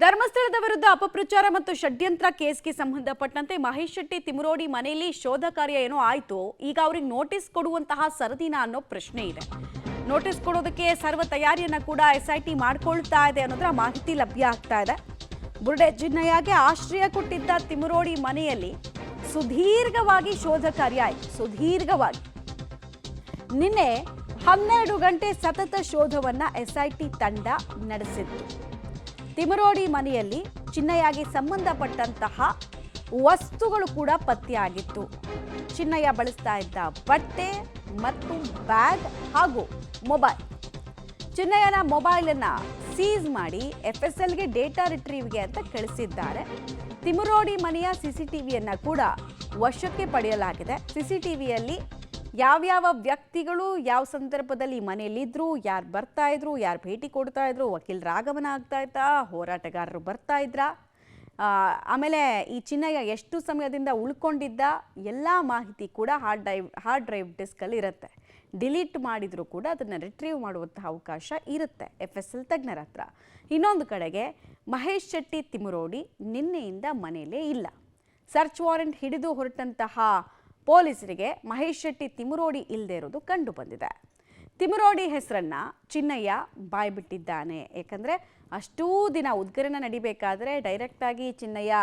ಧರ್ಮಸ್ಥಳದ ವಿರುದ್ಧ ಅಪಪ್ರಚಾರ ಮತ್ತು ಷಡ್ಯಂತ್ರ ಕೇಸ್ಗೆ ಸಂಬಂಧಪಟ್ಟಂತೆ ಮಹೇಶ್ ಶೆಟ್ಟಿ ತಿಮರೋಡಿ ಮನೆಯಲ್ಲಿ ಶೋಧ ಕಾರ್ಯ ಏನೋ ಆಯಿತು. ಈಗ ಅವರಿಗೆ ನೋಟಿಸ್ ಕೊಡುವಂತಹ ಸರದಿನ ಅನ್ನೋ ಪ್ರಶ್ನೆ ಇದೆ. ನೋಟಿಸ್ ಕೊಡೋದಕ್ಕೆ ಸರ್ವ ತಯಾರಿಯನ್ನ ಕೂಡ ಎಸ್ಐಟಿ ಮಾಡ್ಕೊಳ್ತಾ ಇದೆ ಅನ್ನೋದರ ಮಾಹಿತಿ ಲಭ್ಯ ಆಗ್ತಾ ಇದೆ. ಬುರುಡೆ ಚಿನ್ನಯ್ಯಗೆ ಆಶ್ರಯ ಕೊಟ್ಟಿದ್ದ ತಿಮರೋಡಿ ಮನೆಯಲ್ಲಿ ಸುದೀರ್ಘವಾಗಿ ಶೋಧ ಕಾರ್ಯ ಆಯಿತು. ಸುದೀರ್ಘವಾಗಿ ನಿನ್ನೆ 12 ಗಂಟೆ ಸತತ ಶೋಧವನ್ನ ಎಸ್ಐಟಿ ತಂಡ ನಡೆಸಿತ್ತು. ತಿಮರೋಡಿ ಮನೆಯಲ್ಲಿ ಚಿನ್ನಯ್ಯಗೆ ಸಂಬಂಧಪಟ್ಟಂತಹ ವಸ್ತುಗಳು ಕೂಡ ಪತ್ತೆಯಾಗಿತ್ತು. ಚಿನ್ನಯ್ಯ ಬಳಸ್ತಾ ಇದ್ದ ಬಟ್ಟೆ ಮತ್ತು ಬ್ಯಾಗ್ ಹಾಗೂ ಮೊಬೈಲ್. ಚಿನ್ನಯ್ಯನ ಮೊಬೈಲ್ ಅನ್ನ ಸೀಸ್ ಮಾಡಿ FSLಗೆ ಡೇಟಾ ರಿಟ್ರೀವ್ಗೆ ಅಂತ ಕಳಿಸಿದ್ದಾರೆ. ತಿಮರೋಡಿ ಮನೆಯ ಸಿಸಿಟಿವಿಯನ್ನ ಕೂಡ ವಶಕ್ಕೆ ಪಡೆಯಲಾಗಿದೆ. ಸಿಸಿಟಿವಿಯಲ್ಲಿ ಯಾವ್ಯಾವ ವ್ಯಕ್ತಿಗಳು ಯಾವ ಸಂದರ್ಭದಲ್ಲಿ ಮನೆಯಲ್ಲಿದ್ರು, ಯಾರು ಬರ್ತಾ ಇದ್ರು, ಯಾರು ಭೇಟಿ ಕೊಡ್ತಾ ಇದ್ರು, ವಕೀಲರ ಆಗಮನ ಆಗ್ತಾ ಇತ್ತಾ, ಹೋರಾಟಗಾರರು ಬರ್ತಾ ಇದ್ರ, ಆಮೇಲೆ ಈ ಚಿನ್ನಯ್ಯ ಎಷ್ಟು ಸಮಯದಿಂದ ಉಳ್ಕೊಂಡಿದ್ದ ಎಲ್ಲ ಮಾಹಿತಿ ಕೂಡ ಹಾರ್ಡ್ ಡ್ರೈವ್ ಡಿಸ್ಕಲ್ಲಿ ಇರುತ್ತೆ. ಡಿಲೀಟ್ ಮಾಡಿದ್ರು ಕೂಡ ಅದನ್ನು ರಿಟ್ರೀವ್ ಮಾಡುವಂತಹ ಅವಕಾಶ ಇರುತ್ತೆ FSL ತಜ್ಞರ ಹತ್ರ. ಇನ್ನೊಂದು ಕಡೆಗೆ ಮಹೇಶ್ ಶೆಟ್ಟಿ ತಿಮರೋಡಿ ನಿನ್ನೆಯಿಂದ ಮನೆಯಲ್ಲೇ ಇಲ್ಲ. ಸರ್ಚ್ ವಾರೆಂಟ್ ಹಿಡಿದು ಹೊರಟಂತಹ ಪೊಲೀಸರಿಗೆ ಮಹೇಶ್ ಶೆಟ್ಟಿ ತಿಮರೋಡಿ ಇಲ್ಲದೆ ಇರೋದು ಕಂಡು ಬಂದಿದೆ. ತಿಮರೋಡಿ ಹೆಸರನ್ನ ಚಿನ್ನಯ್ಯ ಬಾಯ್ಬಿಟ್ಟಿದ್ದಾನೆ. ಯಾಕಂದರೆ ಅಷ್ಟೂ ದಿನ ಉದ್ಘಾಟನೆ ನಡಿಬೇಕಾದ್ರೆ ಡೈರೆಕ್ಟಾಗಿ ಚಿನ್ನಯ್ಯ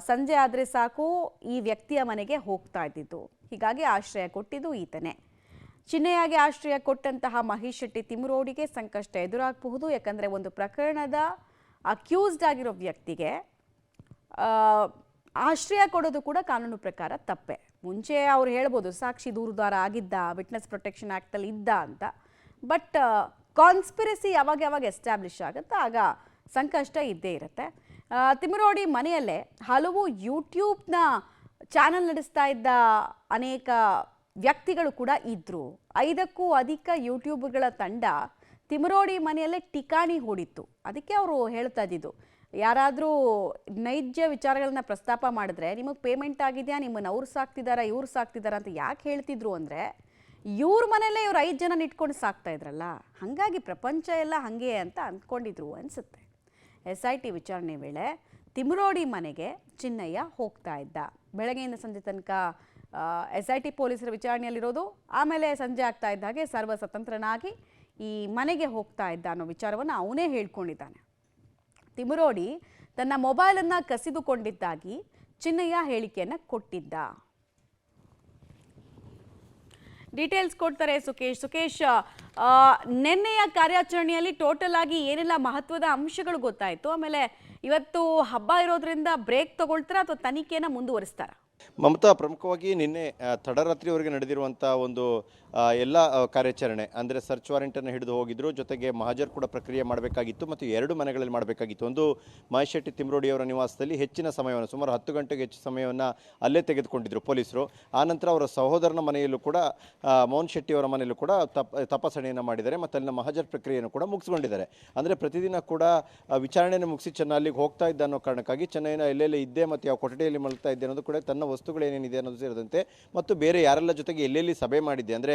ಸಂಜೆ ಆದರೆ ಸಾಕು ಈ ವ್ಯಕ್ತಿಯ ಮನೆಗೆ ಹೋಗ್ತಾ ಇದ್ದಿದ್ದು. ಹೀಗಾಗಿ ಆಶ್ರಯ ಕೊಟ್ಟಿದ್ದು ಈತನೇ. ಚಿನ್ನಯ್ಯಗೆ ಆಶ್ರಯ ಕೊಟ್ಟಂತಹ ಮಹೇಶ್ ಶೆಟ್ಟಿ ತಿಮರೋಡಿಗೆ ಸಂಕಷ್ಟ ಎದುರಾಗಬಹುದು. ಯಾಕಂದರೆ ಒಂದು ಪ್ರಕರಣದ ಅಕ್ಯೂಸ್ಡ್ ಆಗಿರೋ ವ್ಯಕ್ತಿಗೆ ಆಶ್ರಯ ಕೊಡೋದು ಕೂಡ ಕಾನೂನು ಪ್ರಕಾರ ತಪ್ಪೆ. ಮುಂಚೆ ಅವ್ರು ಹೇಳ್ಬೋದು ಸಾಕ್ಷಿ ದೂರುದಾರ ಆಗಿದ್ದ, ವಿಟ್ನೆಸ್ ಪ್ರೊಟೆಕ್ಷನ್ ಆ್ಯಕ್ಟಲ್ಲಿ ಇದ್ದ ಅಂತ. ಬಟ್ ಕಾನ್ಸ್ಪಿರಸಿ ಯಾವಾಗ ಎಸ್ಟಾಬ್ಲಿಷ್ ಆಗುತ್ತೆ ಆಗ ಸಂಕಷ್ಟ ಇದ್ದೇ ಇರುತ್ತೆ. ತಿಮರೋಡಿ ಮನೆಯಲ್ಲೇ ಹಲವು ಯೂಟ್ಯೂಬ್ನ ಚಾನಲ್ ನಡೆಸ್ತಾ ಇದ್ದ ಅನೇಕ ವ್ಯಕ್ತಿಗಳು ಕೂಡ ಇದ್ದರು. 5ಕ್ಕೂ ಅಧಿಕ ಯೂಟ್ಯೂಬ್ಗಳ ತಂಡ ತಿಮರೋಡಿ ಮನೆಯಲ್ಲೇ ಠಿಕಾಣಿ ಹೂಡಿತ್ತು. ಅದಕ್ಕೆ ಅವರು ಹೇಳ್ತಾ ಇದ್ದಿದ್ದು, ಯಾರಾದರೂ ನೈಜ ವಿಚಾರಗಳನ್ನ ಪ್ರಸ್ತಾಪ ಮಾಡಿದ್ರೆ ನಿಮಗೆ ಪೇಮೆಂಟ್ ಆಗಿದೆಯಾ, ನಿಮ್ಮನ್ನು ಅವ್ರು ಸಾಕ್ತಿದ್ದಾರಾ ಇವ್ರು ಸಾಕ್ತಿದ್ದಾರಾ ಅಂತ ಯಾಕೆ ಹೇಳ್ತಿದ್ರು ಅಂದರೆ, ಇವ್ರ ಮನೆಯಲ್ಲೇ ಇವ್ರು 5 ಜನ ಇಟ್ಕೊಂಡು ಸಾಕ್ತಾ ಇದ್ರಲ್ಲ, ಹಾಗಾಗಿ ಪ್ರಪಂಚ ಎಲ್ಲ ಹಾಗೆ ಅಂತ ಅಂದ್ಕೊಂಡಿದ್ರು ಅನಿಸುತ್ತೆ. SIT ವಿಚಾರಣೆ ವೇಳೆ ತಿಮರೋಡಿ ಮನೆಗೆ ಚಿನ್ನಯ್ಯ ಹೋಗ್ತಾ ಇದ್ದ. ಬೆಳಗ್ಗೆಯಿಂದ ಸಂಜೆ ತನಕ SIT ಪೊಲೀಸರ ವಿಚಾರಣೆಯಲ್ಲಿರೋದು. ಆಮೇಲೆ ಸಂಜೆ ಆಗ್ತಾ ಇದ್ದ ಹಾಗೆ ಸರ್ವ ಸ್ವತಂತ್ರನಾಗಿ ಈ ಮನೆಗೆ ಹೋಗ್ತಾ ಇದ್ದ ಅನ್ನೋ ವಿಚಾರವನ್ನು ಅವನೇ ಹೇಳ್ಕೊಂಡಿದ್ದಾನೆ. ತಿಮರೋಡಿ ತನ್ನ ಮೊಬೈಲನ್ನು ಕಸಿದುಕೊಂಡಿದ್ದಾಗಿ ಚಿನ್ನಯ್ಯ ಹೇಳಿಕೆಯನ್ನು ಕೊಟ್ಟಿದ್ದ. ಡೀಟೇಲ್ಸ್ ಕೊಡ್ತಾರೆ ಸುಕೇಶ್. ನಿನ್ನೆಯ ಕಾರ್ಯಾಚರಣೆಯಲ್ಲಿ ಟೋಟಲ್ ಆಗಿ ಏನೆಲ್ಲ ಮಹತ್ವದ ಅಂಶಗಳು ಗೊತ್ತಾಯಿತು? ಆಮೇಲೆ ಇವತ್ತು ಹಬ್ಬ ಇರೋದ್ರಿಂದ ಬ್ರೇಕ್ ತಗೊಳ್ತಾರಾ ಅಥವಾ ತನಿಖೆಯನ್ನು ಮುಂದುವರಿಸ್ತಾರಾ? ಮಮತಾ, ಪ್ರಮುಖವಾಗಿ ನಿನ್ನೆ ತಡರಾತ್ರಿವರೆಗೆ ನಡೆದಿರುವಂಥ ಒಂದು ಎಲ್ಲ ಕಾರ್ಯಾಚರಣೆ ಅಂದರೆ ಸರ್ಚ್ ವಾರೆಂಟನ್ನು ಹಿಡಿದು ಹೋಗಿದ್ರು. ಜೊತೆಗೆ ಮಹಜರ್ ಕೂಡ ಪ್ರಕ್ರಿಯೆ ಮಾಡಬೇಕಾಗಿತ್ತು ಮತ್ತು 2 ಮನೆಗಳಲ್ಲಿ ಮಾಡಬೇಕಾಗಿತ್ತು. ಒಂದು ಮಹೇಶ್ ಶೆಟ್ಟಿ ತಿಮರೋಡಿಯವರ ನಿವಾಸದಲ್ಲಿ ಹೆಚ್ಚಿನ ಸಮಯವನ್ನು, ಸುಮಾರು 10 ಗಂಟೆಗೆ ಹೆಚ್ಚು ಸಮಯವನ್ನು ಅಲ್ಲೇ ತೆಗೆದುಕೊಂಡಿದ್ದರು ಪೊಲೀಸರು. ಆನಂತರ ಅವರ ಸಹೋದರನ ಮನೆಯಲ್ಲೂ ಕೂಡ, ಮೋಹನ್ ಶೆಟ್ಟಿಯವರ ಮನೆಯಲ್ಲೂ ಕೂಡ ತಪಾಸಣೆಯನ್ನು ಮಾಡಿದ್ದಾರೆ ಮತ್ತು ಅಲ್ಲಿನ ಮಹಜರ್ ಪ್ರಕ್ರಿಯೆಯನ್ನು ಕೂಡ ಮುಗಿಸ್ಕೊಂಡಿದ್ದಾರೆ. ಅಂದರೆ ಪ್ರತಿದಿನ ಕೂಡ ವಿಚಾರಣೆಯನ್ನು ಮುಗಿಸಿ ಚೆನ್ನ ಅಲ್ಲಿಗೆ ಹೋಗ್ತಾ ಇದ್ದ ಅನ್ನೋ ಕಾರಣಕ್ಕಾಗಿ ಚೆನ್ನೈನ ಎಲ್ಲೆಲ್ಲಿ ಇದ್ದೆ ಮತ್ತು ಯಾವ ಕೊಠಡಿಯಲ್ಲಿ ಮಲಗ್ತಾ ಇದ್ದೆ ಅನ್ನೋದು ಕೂಡ, ತನ್ನ ವಸ್ತುಗಳು ಏನೇನಿದೆ ಅನ್ನೋದು ಸೇರಿದಂತೆ ಮತ್ತು ಬೇರೆ ಯಾರೆಲ್ಲ ಜೊತೆಗೆ ಎಲ್ಲೆಲ್ಲಿ ಸಭೆ ಮಾಡಿದ್ದೆ, ಅಂದರೆ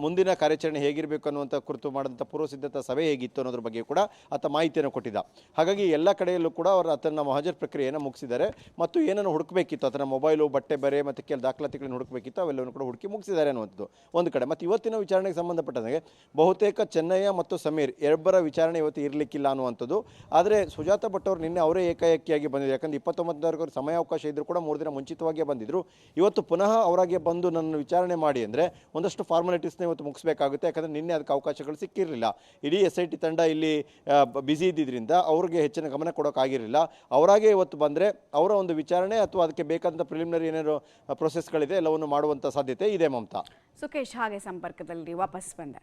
ಮುಂದಿನ ಕಾರ್ಯಾಚರಣೆ ಹೇಗಿರಬೇಕು ಅನ್ನುವಂಥ ಕುರಿತು ಮಾಡಿದಂಥ ಪೂರ್ವಸಿದ್ಧತಾ ಸಭೆ ಹೇಗಿತ್ತು ಅನ್ನೋದ್ರ ಬಗ್ಗೆ ಕೂಡ ಆತ ಮಾಹಿತಿಯನ್ನು ಕೊಟ್ಟಿದ್ದ. ಹಾಗಾಗಿ ಎಲ್ಲ ಕಡೆಯಲ್ಲೂ ಕೂಡ ಅವರು ಆತನ ಮಹಜರ್ ಪ್ರಕ್ರಿಯೆಯನ್ನು ಮುಗಿಸಿದ್ದಾರೆ ಮತ್ತು ಏನನ್ನು ಹುಡುಕಬೇಕಿತ್ತು, ಆತನ ಮೊಬೈಲು, ಬಟ್ಟೆ ಬರೆ ಮತ್ತು ಕೆಲ ದಾಖಲಾತಿಗಳನ್ನು ಹುಡುಕಬೇಕಿತ್ತು, ಅವೆಲ್ಲವನ್ನು ಕೂಡ ಹುಡುಕಿ ಮುಗಿಸಿದ್ದಾರೆ ಅನ್ನುವಂಥದ್ದು ಒಂದು ಕಡೆ. ಮತ್ತು ಇವತ್ತಿನ ವಿಚಾರಣೆಗೆ ಸಂಬಂಧಪಟ್ಟಂಗೆ ಬಹುತೇಕ ಚೆನ್ನಯ್ಯ ಮತ್ತು ಸಮೀರ್ ಇಬ್ಬರ ವಿಚಾರಣೆ ಇವತ್ತು ಇರಲಿಕ್ಕಿಲ್ಲ ಅನ್ನುವಂಥದ್ದು. ಆದರೆ ಸುಜಾತ ಭಟ್ ಅವರು ನಿನ್ನೆ ಅವರೇ ಏಕಾಏಕಿಯಾಗಿ ಬಂದಿದ್ದಾರೆ. ಯಾಕಂದರೆ 29 ಸಮಯಾವಕಾಶ ಇದ್ದರೂ ಕೂಡ 3 ದಿನ ಮುಂಚಿತವಾಗಿಯೇ ಬಂದಿದ್ದರು. ಇವತ್ತು ಪುನಃ ಅವರಾಗೆ ಬಂದು ನನ್ನ ವಿಚಾರಣೆ ಮಾಡಿ ಅಂದರೆ ಒಂದಷ್ಟು ಫಾರ್ಮಾಲಿಟೀಸ್ನ ಇವತ್ತು ಮುಗಿಸಬೇಕಾಗುತ್ತೆ. ಯಾಕಂದರೆ ನಿನ್ನೆ ಅದಕ್ಕೆ ಅವಕಾಶಗಳು ಸಿಕ್ಕಿರಲಿಲ್ಲ. ಇಡೀ SIT ತಂಡ ಇಲ್ಲಿ ಬ್ಯುಸಿ ಇದ್ದಿದ್ದರಿಂದ ಅವ್ರಿಗೆ ಹೆಚ್ಚಿನ ಗಮನ ಕೊಡೋಕ್ಕಾಗಿರಲಿಲ್ಲ. ಅವರಾಗೆ ಇವತ್ತು ಬಂದರೆ ಅವರ ಒಂದು ವಿಚಾರಣೆ ಅಥವಾ ಅದಕ್ಕೆ ಬೇಕಾದಂಥ ಪ್ರಿಲಿಮಿನರಿ ಏನೇನು ಪ್ರೊಸೆಸ್ಗಳಿದೆ ಎಲ್ಲವನ್ನು ಮಾಡುವಂಥ ಸಾಧ್ಯತೆ ಇದೆ. ಮಮತಾ, ಸುಕೇಶ್ ಹಾಗೆ ಸಂಪರ್ಕದಲ್ಲಿ ವಾಪಸ್ ಬಂದೆ.